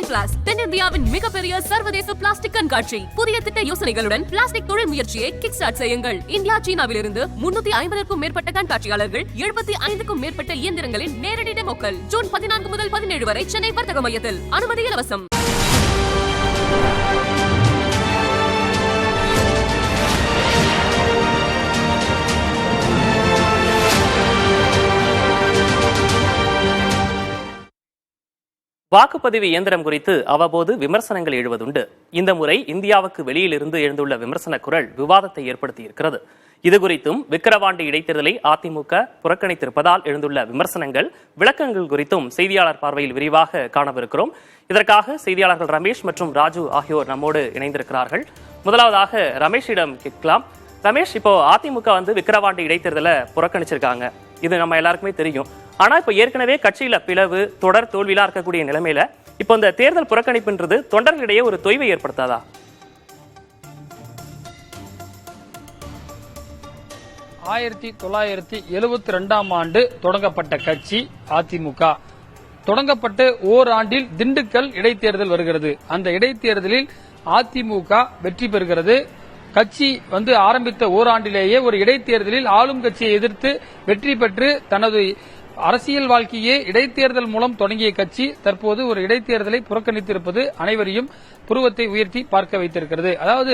பிளாஸ் தென்னிந்தியாவின் மிகப்பெரிய சர்வதேச பிளாஸ்டிக் கண்காட்சி. புதிய திட்ட யோசனைகளுடன் பிளாஸ்டிக் தொழில் முயற்சியை கிக் ஸ்டார்ட் செய்யுங்கள். இந்தியா, சீனாவிலிருந்து 350க்கும் மேற்பட்ட கண்காட்சியாளர்கள், 75க்கும் மேற்பட்ட இயந்திரங்களின் நேரடி டெமோக்கள். ஜூன் 14 முதல் 17 வரை சென்னை வர்த்தக மையத்தில். அனுமதி இலவசம். வாக்குப்பதிவு இயந்திரம் குறித்து அவ்வப்போது விமர்சனங்கள் எழுவதுண்டு. இந்த முறை இந்தியாவுக்கு வெளியிலிருந்து எழுந்துள்ள விமர்சன குரல் விவாதத்தை ஏற்படுத்தி இருக்கிறது. இதுகுறித்தும் விக்கிரவாண்டி இடைத்தேர்தலை அதிமுக புறக்கணித்திருப்பதால் எழுந்துள்ள விமர்சனங்கள், விளக்கங்கள் குறித்தும் செய்தியாளர் பார்வையில் விரிவாக காணவிருக்கிறோம். இதற்காக செய்தியாளர்கள் ரமேஷ் மற்றும் ராஜு ஆகியோர் நம்மோடு இணைந்திருக்கிறார்கள். முதலாவதாக ரமேஷிடம் கேட்கலாம். ரமேஷ், இப்போ அதிமுக விக்கிரவாண்டி இடைத்தேர்தலை புறக்கணிச்சிருக்காங்க. இது நம்ம எல்லாருக்குமே தெரியும். ஆனா இப்ப ஏற்கனவே கட்சியில பிளவு, தொடர் தோல்வியெல்லாம் இருக்கக்கூடிய நிலைமையில இப்போ இந்த தேர்தல் புறக்கணிப்புன்றது தொண்டர்களிடையே ஒரு தொய்வை ஏற்படுத்தாதா? 1972ஆம் ஆண்டு தொடங்கப்பட்ட கட்சி அதிமுக. தொடங்கப்பட்டு ஓராண்டில் திண்டுக்கல் இடைத்தேர்தல் வருகிறது. அந்த இடைத்தேர்தலில் அதிமுக வெற்றி பெறுகிறது. கட்சி ஆரம்பித்த ஓராண்டிலேயே ஒரு இடைத்தேர்தலில் ஆளும் கட்சியை எதிர்த்து வெற்றி பெற்று தனது அரசியல் வாழ்க்கையே இடைத்தேர்தல் மூலம் தொடங்கிய கட்சி தற்போது ஒரு இடைத்தேர்தலை புறக்கணித்திருப்பது அனைவரையும் புருவத்தை உயர்த்தி பார்க்க வைத்திருக்கிறது. அதாவது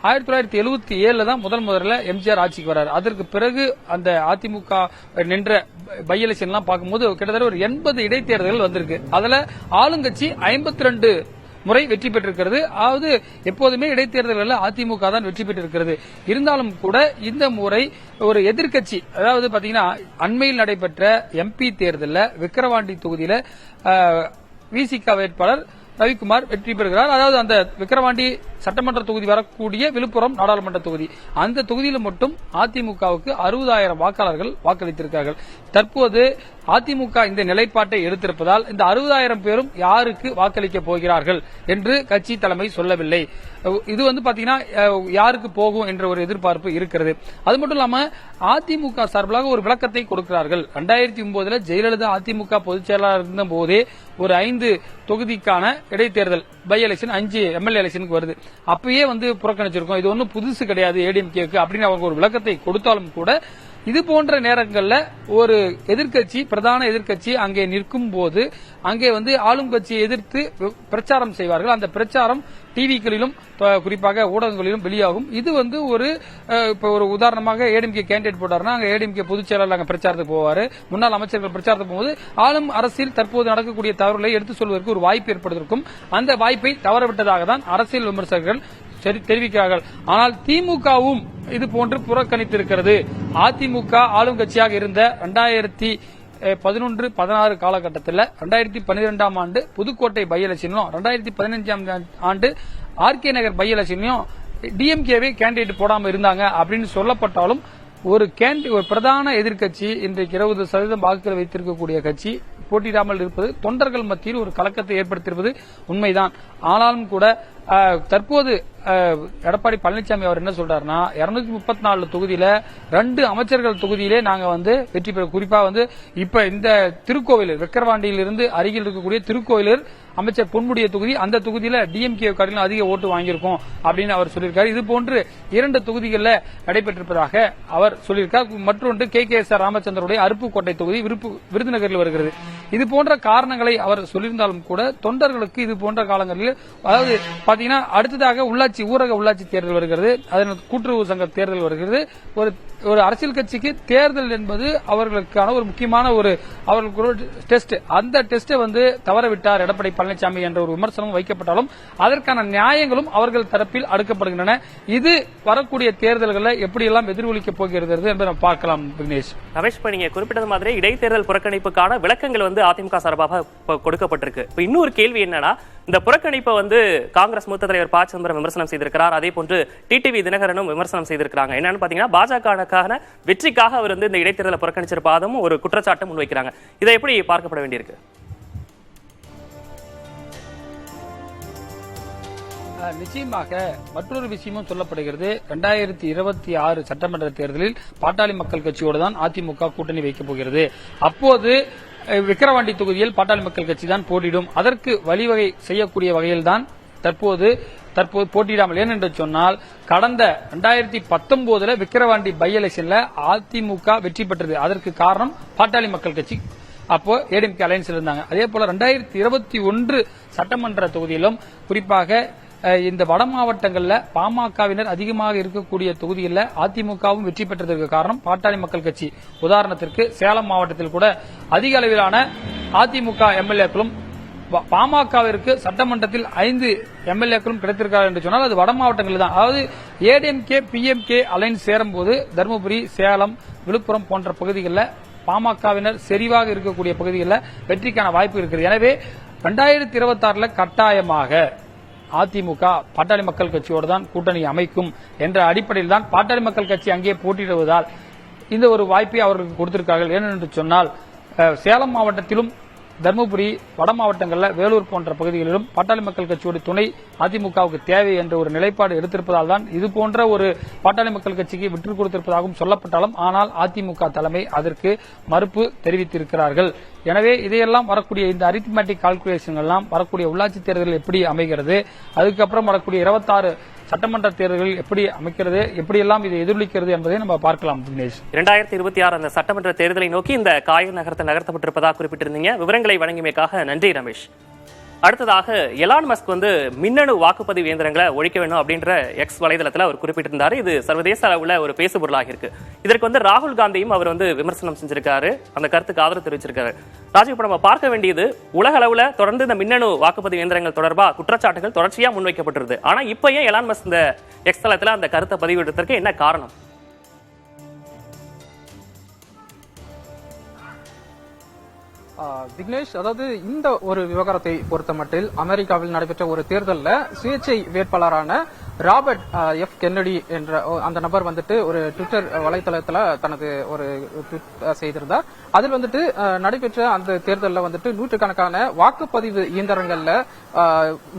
1977 தான் முதல்ல எம்ஜிஆர் ஆட்சிக்கு வர்றாரு. அதற்கு பிறகு அந்த அதிமுக நின்ற பை எலெக்ஷன் எல்லாம் பார்க்கும்போது கிட்டத்தட்ட ஒரு 80 இடைத்தேர்தல்கள் வந்திருக்கு. அதுல ஆளுங்கட்சி 52 முறை வெற்றி பெற்றிருக்கிறது. அதாவது எப்போதுமே இடைத்தேர்தல்களில் அதிமுக தான் வெற்றி பெற்றிருக்கிறது. இருந்தாலும் கூட இந்த முறை ஒரு எதிர்க்கட்சி, அதாவது பாத்தீங்கன்னா அண்மையில் நடைபெற்ற எம்பி தேர்தலில் விக்கிரவாண்டி தொகுதியில விசிக வேட்பாளர் ரவிக்குமார் வெற்றி பெறுகிறார். அதாவது அந்த விக்கிரவாண்டி சட்டமன்ற தொகுதி வரக்கூடிய விழுப்புரம் நாடாளுமன்ற தொகுதி, அந்த தொகுதியில் மட்டும் அதிமுகவுக்கு 60,000 வாக்காளர்கள் வாக்களித்திருக்கிறார்கள். தற்போது அதிமுக இந்த நிலைப்பாட்டை எடுத்திருப்பதால் இந்த 60,000 பேரும் யாருக்கு வாக்களிக்க போகிறார்கள் என்று கட்சி தலைமை சொல்லவில்லை. இது பாத்தீங்கன்னா யாருக்கு போகும் என்ற ஒரு எதிர்பார்ப்பு இருக்கிறது. அது மட்டும் இல்லாம அதிமுக சார்பிலாக ஒரு விளக்கத்தை கொடுக்கிறார்கள். 2009 ஜெயலலிதா அதிமுக பொதுச் செயலாளர் இருந்த போதே ஒரு 5 தொகுதிக்கான இடைத்தேர்தல் பை எலெக்ஷன் 5 எம்எல்ஏ எலெக்ஷனுக்கு வருது. அப்பயே புறக்கணிச்சிருக்கோம், இது ஒன்னும் புதுசு கிடையாது ஏடிஎம்கேக்கு அப்படின்னு அவங்க ஒரு விளக்கத்தை கொடுத்தாலும் கூட இது போன்ற நேரங்களில் ஒரு எதிர்க்கட்சி, பிரதான எதிர்க்கட்சி அங்கே நிற்கும் போது அங்கே ஆளும் கட்சியை எதிர்த்து பிரச்சாரம் செய்வார்கள். அந்த பிரச்சாரம் டிவிகளிலும் குறிப்பாக ஊடகங்களிலும் வெளியாகும். இது ஒரு உதாரணமாக ஏடிஎம்கே கேண்டிடேட் போட்டாருன்னா அங்க ஏடிஎம்கே பொதுச் செயலாளர் அங்க பிரச்சாரத்துக்கு போவாரு. முன்னாள் அமைச்சர்கள் பிரச்சாரத்துக்கு போகும்போது ஆளும் அரசியல் தற்போது நடக்கக்கூடிய தவறுகளை எடுத்து சொல்வதற்கு ஒரு வாய்ப்பு ஏற்படுத்திருக்கும். அந்த வாய்ப்பை தவறவிட்டதாக தான் அரசியல் விமர்சகர்கள் தெரிவிக்கிறார்கள். ஆனால் திமுகவும் இது போன்று புறக்கணித்திருக்கிறது. அதிமுக ஆளும் கட்சியாக இருந்த 2011-16 காலகட்டத்தில் 2012ஆம் ஆண்டு புதுக்கோட்டை பை எலெக்ஷனும் 2015ஆம் ஆண்டு ஆர்கே நகர் பை எலெக்ஷனையும் டிஎம்கேவே கேண்டிடேட் போடாம இருந்தாங்க அப்படின்னு சொல்லப்பட்டாலும் ஒரு பிரதான எதிர்க்கட்சி இன்றைக்கு 20% வாக்குகளை வைத்திருக்கக்கூடிய கட்சி போட்டியிடாமல் இருப்பது தொண்டர்கள் மத்தியில் ஒரு கலக்கத்தை ஏற்படுத்தியிருப்பது உண்மைதான். ஆனாலும் கூட தற்போது எடப்பாடி பழனிசாமி அவர் என்ன சொல்றாருன்னா 234 தொகுதியில 2 அமைச்சர்கள் தொகுதியிலே நாங்க வெற்றி பெற, குறிப்பா இப்ப இந்த திருக்கோவிலூர் விக்கிரவாண்டியிலிருந்து அருகில் இருக்கக்கூடிய திருக்கோவிலூர் அமைச்சர் பொன்முடிய தொகுதி, அந்த தொகுதியில டிஎம்கே காட்டிலும் அதிக ஓட்டு வாங்கியிருக்கோம் அப்படின்னு அவர் சொல்லியிருக்காரு. இது போன்று 2 தொகுதிகளில் நடைபெற்றிருப்பதாக அவர் சொல்லியிருக்கார். மற்றொன்று KKSR ராமச்சந்திரனுடைய அருப்புக்கோட்டை தொகுதி விருதுநகரில் வருகிறது. இது போன்ற காரணங்களை அவர் சொல்லியிருந்தாலும் கூட தொண்டர்களுக்கு இது போன்ற காலங்களில், அதாவது பாத்தீங்கன்னா அடுத்ததாக ஊரக உள்ளாட்சி தேர்தல் வருகிறது, அதன் கூட்டுறவு சங்க தேர்தல் வருகிறது. ஒரு அரசியல் கட்சிக்கு தேர்தல் என்பது அவர்களுக்கான ஒரு முக்கியமான அவர்களுக்கு ஒரு டெஸ்ட். அந்த டெஸ்ட்டை தவறவிட்டார் எடப்பாடி பழனிசாமி என்ற ஒரு விமர்சனம் வைக்கப்பட்டாலும் அதற்கான நியாயங்களும் அவர்கள் தரப்பில் அடுக்கப்படுகின்றன. இது வரக்கூடிய தேர்தல்களில் எப்படியெல்லாம் எதிரொலிக்கப் போகிறது என்பதை நாம் பார்க்கலாம். விக்னேஷ், ரமேஷ், நீங்க குறிப்பிட்டது மாதிரி இடைத்தேர்தல் புறக்கணிப்புக்கான விளக்கங்கள் அதிமுக சார்பாக கொடுக்கப்பட்டிருக்கு. இப்ப இன்னொரு கேள்வி என்னன்னா, இந்த புறக்கணிப்பை காங்கிரஸ் மூத்த தலைவர் ப. சிதம்பரம் விமர்சனம் செய்திருக்கிறார். அதே போன்று டிடிவி தினகரனும் விமர்சனம் செய்திருக்கிறாங்க. என்னன்னு பாத்தீங்கன்னா பாஜகவுக்கான வெற்றிக்காக அவர் இந்த இடைத்தேர்தலை புறக்கணிச்சிருப்பாதும் ஒரு குற்றச்சாட்டு முன்வைக்கிறாங்க. இதை எப்படி பார்க்கப்பட வேண்டியிருக்கு? நிச்சயமாக மற்றொரு விஷயமும் சொல்லப்படுகிறது. 2026 சட்டமன்ற தேர்தலில் பாட்டாளி மக்கள் கட்சியோடு தான் அதிமுக கூட்டணி வைக்கப் போகிறது. அப்போது விக்கிரவாண்டி தொகுதியில் பாட்டாளி மக்கள் கட்சி தான் போட்டியிடும். அதற்கு வழிவகை செய்யக்கூடிய வகையில்தான் தற்போது போட்டியிடாமல், ஏனென்று சொன்னால் கடந்த 2019 விக்கிரவாண்டி பை எலெக்ஷன்ல அதிமுக வெற்றி பெற்றது. அதற்கு காரணம் பாட்டாளி மக்கள் கட்சி அப்போ ஏடிஎம்கே அலையன்ஸ்ல இருந்தாங்க. அதே போல 2021 சட்டமன்ற தொகுதியிலும் குறிப்பாக இந்த வட மாவட்டங்களில் பாமகவினர் அதிகமாக இருக்கக்கூடிய தொகுதிகளில் அதிமுகவும் வெற்றி பெற்றதற்கு காரணம் பாட்டாளி மக்கள் கட்சி. உதாரணத்திற்கு சேலம் மாவட்டத்தில் கூட அதிக அளவிலான அதிமுக எம்எல்ஏக்களும் பாமகவிற்கு சட்டமன்றத்தில் 5 எம்எல்ஏக்களும் கிடைத்திருக்கிறார் என்று சொன்னால் அது வட மாவட்டங்களில் தான். அதாவது ஏடிஎம்கே பிஎம்கே அலைன்ஸ் சேரும்போது தருமபுரி, சேலம், விழுப்புரம் போன்ற பகுதிகளில் பாமகவினர் செறிவாக இருக்கக்கூடிய பகுதிகளில் வெற்றிக்கான வாய்ப்பு இருக்கிறது. எனவே 2026 கட்டாயமாக அதிமுக பாட்டாளி மக்கள் கட்சியோடு தான் கூட்டணி அமைக்கும் என்ற அடிப்படையில் தான் பாட்டாளி மக்கள் கட்சி அங்கே போட்டியிடுவதால் இந்த ஒரு வாய்ப்பை அவர்களுக்கு கொடுத்திருக்கார்கள். ஏனென்று சொன்னால் சேலம் மாவட்டத்திலும் தருமபுரி, வட மாவட்டங்களில் வேலூர் போன்ற பகுதிகளிலும் பாட்டாளி மக்கள் கட்சியோட துணை அதிமுகவுக்கு தேவை என்ற ஒரு நிலைப்பாடு எடுத்திருப்பதால் தான் இது போன்ற ஒரு பாட்டாளி மக்கள் கட்சிக்கு விட்டுக் கொடுத்திருப்பதாகவும் சொல்லப்பட்டாலும் ஆனால் அதிமுக தலைமை அதற்கு மறுப்பு தெரிவித்திருக்கிறார்கள். எனவே இதையெல்லாம் வரக்கூடிய இந்த அரித்மெட்டிக் கால்குலேஷன் எல்லாம் வரக்கூடிய உள்ளாட்சி தேர்தல் எப்படி அமைகிறது, அதுக்கப்புறம் வரக்கூடிய 26 சட்டமன்ற தேர்தல்கள் எப்படி அமைக்கிறது, எப்படியெல்லாம் இதை எதிரொலிக்கிறது என்பதை நம்ம பார்க்கலாம். 2026 அந்த சட்டமன்ற தேர்தலை நோக்கி இந்த காய் நகர்த்தப்பட்டிருப்பதாக குறிப்பிட்டிருந்தீங்க. விவரங்களை வழங்கியமைக்காக நன்றி ரமேஷ். அடுத்ததாக எலான் மஸ்க் மின்னணு வாக்குப்பதிவு இயந்திரங்களை ஒழிக்க வேண்டும் அப்படின்ற எக்ஸ் வலைதளத்தில் அவர் குறிப்பிட்டிருந்தாரு. இது சர்வதேச அளவுல ஒரு பேசுபொருளாக இருக்கு. இதற்கு ராகுல் காந்தியும் அவர் விமர்சனம் செஞ்சிருக்காரு, அந்த கருத்துக்கு ஆதரவு தெரிவிச்சிருக்காரு. ராஜீவ், இப்ப நம்ம பார்க்க வேண்டியது உலக அளவுல தொடர்ந்து இந்த மின்னணு வாக்குப்பதிவு இயந்திரங்கள் தொடர்பாக குற்றச்சாட்டுகள் தொடர்ச்சியா முன்வைக்கப்பட்டிருது. ஆனா இப்ப ஏன் எலான் மஸ்க் இந்த எக்ஸ் தளத்துல அந்த கருத்தை பதிவிடுறதுக்கு என்ன காரணம்? விக்னேஷ், அதாவது இந்த ஒரு விவகாரத்தை பொறுத்த மட்டில் அமெரிக்காவில் நடைபெற்ற ஒரு தேர்தலில் சுயேட்சை வேட்பாளரான ராபர்ட் எஃப் கென்னடி என்ற அந்த நபர் ஒரு ட்விட்டர் வலைதளத்தில் தனது ஒரு ட்வீட் செய்திருந்தார். அதில் நடைபெற்ற அந்த தேர்தலில் நூற்றுக்கணக்கான வாக்குப்பதிவு இயந்திரங்கள்ல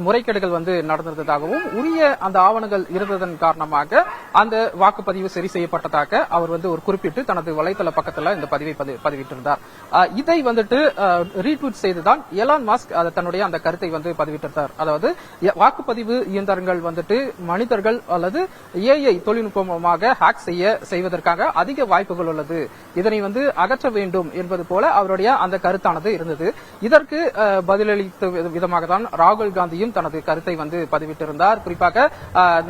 முறைகேடுகள் நடந்திருந்ததாகவும் உரிய அந்த ஆவணங்கள் இருந்ததன் காரணமாக அந்த வாக்குப்பதிவு சரி செய்யப்பட்டதாக அவர் ஒரு குறிப்பிட்டு தனது வலைதள பக்கத்தில் இந்த பதிவை பதிவிட்டிருந்தார். இதை ரீட்வீட் செய்துதான் எலான் மஸ்க் தன்னுடைய அந்த கருத்தை பதிவிட்டிருந்தார். அதாவது வாக்குப்பதிவு இயந்திரங்கள் மனிதர்கள் அல்லது ஏஐ தொழில்நுட்பமாக ஹேக் செய்வதற்காக அதிக வாய்ப்புகள் உள்ளது, இதனை அகற்ற வேண்டும் என்பது போல அவருடைய அந்த கருத்தானது இருந்தது. இதற்கு பதிலளித்த விதமாக தான் ராகுல் காந்தியும் தனது கருத்தை பதிவிட்டிருந்தார். குறிப்பாக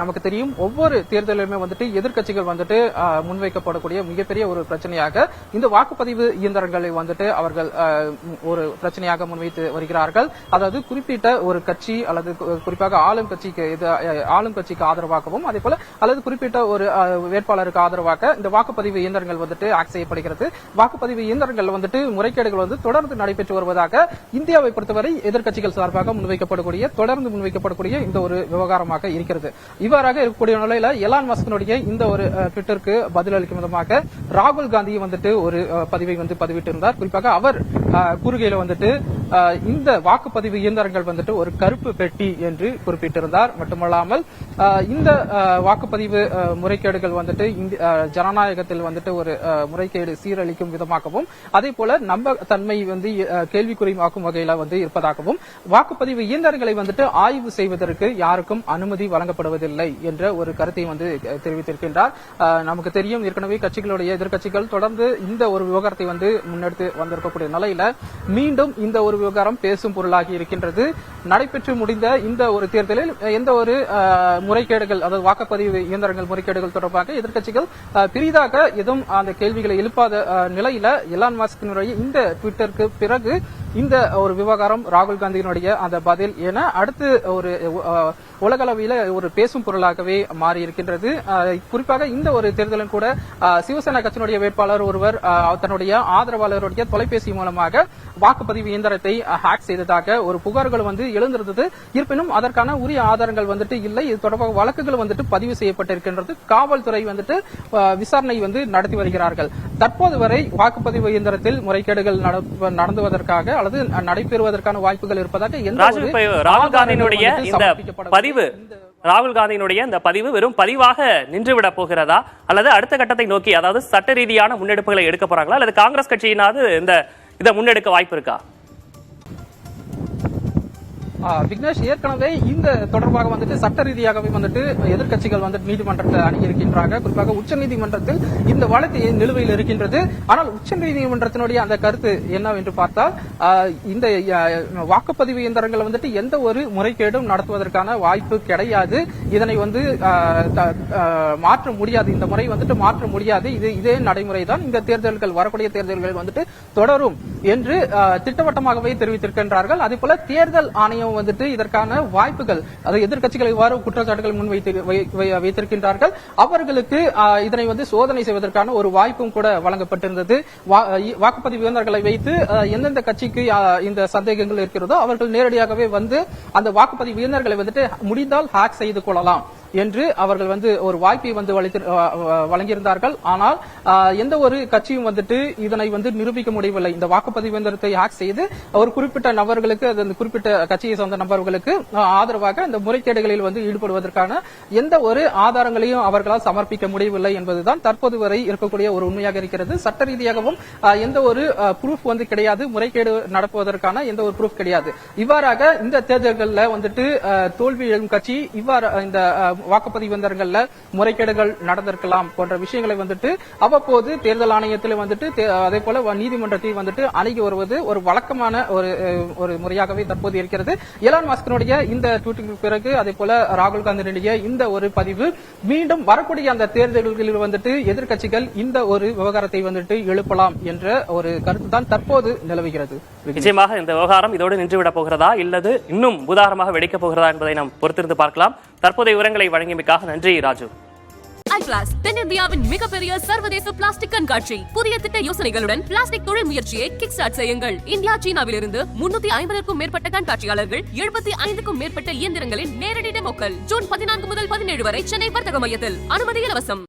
நமக்கு தெரியும், ஒவ்வொரு தேர்தலிலுமே எதிர்க்கட்சிகள் முன்வைக்கப்படக்கூடிய மிகப்பெரிய ஒரு பிரச்சனையாக இந்த வாக்குப்பதிவு இயந்திரங்களை அவர்கள் ஒரு பிரச்சனையாக முன்வைத்து வருகிறார்கள். அதாவது குறிப்பிட்ட ஒரு கட்சி அல்லது குறிப்பாக ஆளும் கட்சிக்கு ஆதரவாகவும் அதே போல அல்லது குறிப்பிட்ட ஒரு வேட்பாளருக்கு ஆதரவாக இந்த வாக்குப்பதிவு இயந்திரங்கள் ஆக்ட் செய்யப்படுகிறது. வாக்குப்பதிவு இயந்திரங்கள் முறைகேடுகள் தொடர்ந்து நடைபெற்று வருவதாக இந்தியாவை பொறுத்தவரை எதிர்க்கட்சிகள் சார்பாக தொடர்ந்து முன்வைக்கப்படக்கூடிய இந்த ஒரு விவகாரமாக இருக்கிறது. இவ்வாறாக இருக்கக்கூடிய நிலையில எலான் மஸ்கினுடைய இந்த ஒரு ட்விட்டருக்கு பதிலளிக்கும் விதமாக ராகுல் காந்தி ஒரு பதிவை பதிவிட்டிருந்தார். குறிப்பாக அவர் கூறுகையில இந்த வாக்குப்பதிவு இயந்திரங்கள் ஒரு கருப்பு பெட்டி என்று குறிப்பிட்டிருந்தார். மட்டுமல்லாமல் இந்த வாக்குப்பதிவு முறைகேடுகள் ஜனநாயகத்தில் ஒரு முறைகேடு சீரழிக்கும் விதமாகவும் அதே போல நம்பகத்தன்மை கேள்விக்குறியாக்கும் வகையில இருப்பதாகவும் வாக்குப்பதிவு இயந்திரங்களை ஆய்வு செய்வதற்கு யாருக்கும் அனுமதி வழங்கப்படுவதில்லை என்ற ஒரு கருத்தை தெரிவித்திருக்கின்றார். நமக்கு தெரியும், ஏற்கனவே எதிர்க்கட்சிகள் தொடர்ந்து இந்த ஒரு விவகாரத்தை முன்னெடுத்து வந்திருக்கக்கூடிய நிலையில மீண்டும் இந்த ஒரு விவகாரம் பேசும் பொருளாகி இருக்கின்றது. நடைபெற்று முடிந்த இந்த ஒரு தேர்தலில் எந்த ஒரு முறைகேடுகள், அதாவது வாக்குப்பதிவு இயந்திரங்கள் முறைகேடுகள் தொடர்பாக எதிர்க்கட்சிகள் பெரிதாக எதுவும் அந்த கேள்விகளை எழுப்பாத நிலையில எலான் மஸ்கினுடைய இந்த ட்விட்டருக்கு பிறகு இந்த ஒரு விவகாரம் ராகுல் காந்தியினுடைய அந்த பதில் என அடுத்து ஒரு உலகளவில ஒரு பேசும் பொருளாகவே மாறி இருக்கின்றது. குறிப்பாக இந்த ஒரு தேர்தலில் கூட சிவசேனா கட்சியினுடைய வேட்பாளர் ஒருவர் தன்னுடைய ஆதரவாளருடைய தொலைபேசி மூலமாக வாக்குப்பதிவு இயந்திரத்தை ஹேக் செய்ததாக ஒரு புகார்கள் எழுந்திருந்தது. இருப்பினும் அதற்கான உரிய ஆதாரங்கள் இல்லை. இது தொடர்பாக வழக்குகள் பதிவு செய்யப்பட்டிருக்கின்றது. காவல்துறை விசாரணை நடத்தி வருகிறார்கள். தற்போது வரை வாக்குப்பதிவு இயந்திரத்தில் முறைகேடுகள் நடந்துவதற்காக அல்லது நடைபெறுவதற்கான வாய்ப்புகள் இருப்பதாக எந்த ராஜு, ஒரு இப்ப ராகுல் காந்தியினுடைய ஆதாரங்களும் இந்த சமர்ப்பிக்கப்படவில்லை. பதிவு ராகுல் காந்தியினுடைய இந்த பதிவு வெறும் பதிவாக நின்றுவிட போகிறதா அல்லது அடுத்த கட்டத்தை நோக்கி, அதாவது சட்ட ரீதியான முன்னெடுப்புகளை எடுக்க போறாங்களா அல்லது காங்கிரஸ் கட்சியினாவது இதை முன்னெடுக்க வாய்ப்பு இருக்கா? விக்னேஷ், ஏற்கனவே இந்த தொடர்பாக வந்துட்டு சட்ட ரீதியாகவே வந்துட்டு எதிர்க்கட்சிகள் வந்துட்டு நீதிமன்றத்தை அணுகியிருக்கின்றாங்க. குறிப்பாக உச்சநீதிமன்றத்தில் இந்த வழக்கு நிலுவையில் இருக்கின்றது. ஆனால் உச்சநீதிமன்றத்தினுடைய அந்த கருத்து என்னவென்று பார்த்தால், இந்த வாக்குப்பதிவு இயந்திரங்கள் வந்துட்டு எந்த ஒரு முறைகேடும் நடத்துவதற்கான வாய்ப்பு கிடையாது. இதனை வந்து மாற்ற முடியாது. இந்த முறை வந்துட்டு மாற்ற முடியாது. இதே நடைமுறை தான் இந்த தேர்தல்கள், வரக்கூடிய தேர்தல்கள் வந்துட்டு தொடரும் என்று திட்டவட்டமாகவே தெரிவித்திருக்கின்றார்கள். அதே போல தேர்தல் ஆணையம் வந்துட்டு இதற்கான வாய்ப்புகள், அது எதிர்க்கட்சிகள் இவ்வாறு குற்றச்சாட்டுகள் முன் வைத்திருக்கின்றார்கள். அவர்களுக்கு இதனை வந்து சோதனை செய்வதற்கான ஒரு வாய்ப்பும் கூட வழங்கப்பட்டிருந்தது. வாக்குப்பதிவு இயந்திரங்களை வைத்து எந்தெந்த கட்சிக்கு இந்த சந்தேகங்கள் இருக்கிறதோ அவர்கள் நேரடியாகவே வந்து அந்த வாக்குப்பதிவு இயந்திரங்களை வந்துட்டு முடிந்தால் ஹேக் செய்து கொள்ளலாம் என்று அவர்கள் வந்து ஒரு வாய்ப்பை வந்து வழங்கியிருந்தார்கள். ஆனால் எந்த ஒரு கட்சியும் வந்துட்டு இதனை வந்து நிரூபிக்க முடியவில்லை. இந்த வாக்குப்பதிவு இயந்திரத்தை ஹேக் செய்து ஒரு குறிப்பிட்ட நபர்களுக்கு, அந்த குறிப்பிட்ட கட்சியை சார்ந்த நபர்களுக்கு ஆதரவாக இந்த முறைகேடுகளில் வந்து ஈடுபடுவதற்கான எந்த ஒரு ஆதாரங்களையும் அவர்களால் சமர்ப்பிக்க முடியவில்லை என்பதுதான் தற்போது வரை இருக்கக்கூடிய ஒரு உண்மையாக இருக்கிறது. சட்ட ரீதியாகவும் எந்த ஒரு ப்ரூஃப் வந்து கிடையாது. முறைகேடு நடப்பதற்கான எந்த ஒரு ப்ரூஃப் கிடையாது. இவ்வாறாக இந்த தேர்தல்களில் வந்துட்டு தோல்வி எழும் கட்சி இவ்வாறு இந்த வாக்குப்பதிவு இயந்திரங்கள்ல முறைகேடுகள் நடந்திருக்கலாம் போன்ற விஷயங்களை வந்துட்டு அவ்வப்போது தேர்தல் ஆணையத்தில் வந்துட்டு அதே போல நீதிமன்றத்தில் வந்துட்டு அணுகி வருவது ஒரு வழக்கமான ஒரு முறையாகவே தற்போது இருக்கிறது. எலான் மஸ்கினுடைய இந்த ட்வீட்டுக்கு பிறகு அதே போல ராகுல் காந்தியினுடைய இந்த ஒரு பதிவு மீண்டும் வரக்கூடிய அந்த தேர்தல்களில் வந்துட்டு எதிர்க்கட்சிகள் இந்த ஒரு விவகாரத்தை வந்துட்டு எழுப்பலாம் என்ற ஒரு கருத்து தான் தற்போது நிலவுகிறது. நிச்சயமாக இந்த விவகாரம் இதோடு நின்றுவிடப் போகிறதா இல்லது இன்னும் பூதாரமாக வெடிக்கப் போகிறதா என்பதை நாம் பொறுத்திருந்து பார்க்கலாம். தற்போதைய விவரங்களை வழங்கியமைக்காக நன்றி ராஜு. ஐபிளாஸ் தென்னிந்தியாவின் மிகப்பெரிய சர்வதேச பிளாஸ்டிக் கண்காட்சி. புதிய திட்ட யோசனைகளுடன் பிளாஸ்டிக் தொழில் முயற்சியை கிக் ஸ்டார்ட் செய்யுங்கள். இந்தியா, சீனாவிலிருந்து 350க்கும் மேற்பட்ட கண்காட்சியாளர்கள், 75க்கும் மேற்பட்ட இயந்திரங்களின் நேரடி டெமோக்கள். ஜூன் 14 முதல் 17 வரை சென்னை வர்த்தக மையத்தில். அனுமதி இலவசம்.